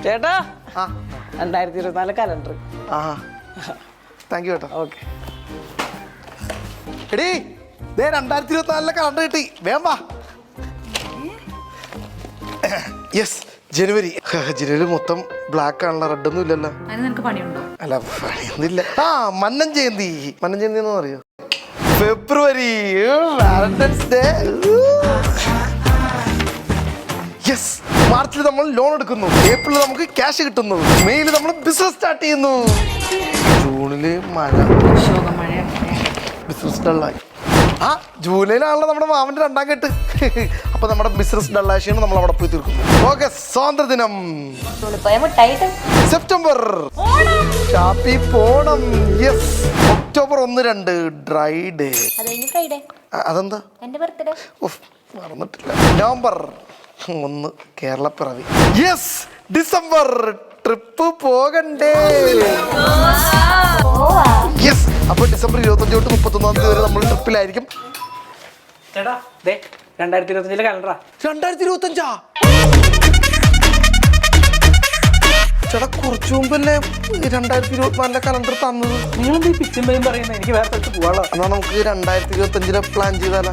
ചേട്ടാ 2024 calendar. Thank you ചേട്ടാ. Okay. എടീ 2024 കലണ്ടർ കിട്ടി, വേം വാ. യെസ്, ജനുവരി. ജനുവരി മൊത്തം ബ്ലാക്ക് ആണല്ലോ, റെഡ് ഒന്നും ഇല്ലല്ലോ. അല്ല പണിയൊന്നുമില്ല. മന്നൻ ജയന്തി. മന്നൻ ജയന്തി എന്ന് പറയോ? ഫെബ്രുവരി, വാലന്റൈൻസ് ഡേ. യെസ്, മാർച്ചിൽ നമ്മൾ ലോൺ എടുക്കുന്നു, ഏപ്രിലിൽ നമുക്ക് ക്യാഷ് കിട്ടുന്നു, മെയ്യിൽ നമ്മൾ ബിസിനസ് സ്റ്റാർട്ട് ചെയ്യുന്നു, ജൂണില് മഴ, ബിസിനസ് ഡള്ളായി. ജൂലൈയിലാണല്ലോ നമ്മുടെ മാമന്റെ 2ാം കെട്ട്. അപ്പൊ നമ്മുടെ ബിസിനസ് ഡള്ളാശയാണ് നമ്മൾ അവിടെ പോയി തീർക്കുന്നു. ഓഗസ്റ്റ് സ്വാതന്ത്ര്യദിനം. സെപ്റ്റംബർ ഷാപ്പി പോണം. Yes, October 1-2 dry day. അതെന്താ? മറന്നിട്ടില്ല. നവംബർ 1 കേരളപ്പിറവി. യെസ്, ഡിസംബർ ട്രിപ്പ് പോകണ്ടേ. യെസ്, അപ്പൊ ഡിസംബർ 25 തൊട്ട് 31 വരെ നമ്മൾ ട്രിപ്പിലായിരിക്കും. ചേട്ടാ 2025 കലണ്ടറാ. 2025 ചേട്ടാ, കുറച്ചു മുമ്പല്ലേ 2024 കലണ്ടർ തന്നത്. നിങ്ങളെന്താ ഈ പിച്ചും പേയും പറയുന്നത്? എനിക്ക് വേറെ സ്ഥലത്ത് പോവാളോ. എന്നാ നമുക്ക് 2025 പ്ലാൻ ചെയ്താലോ?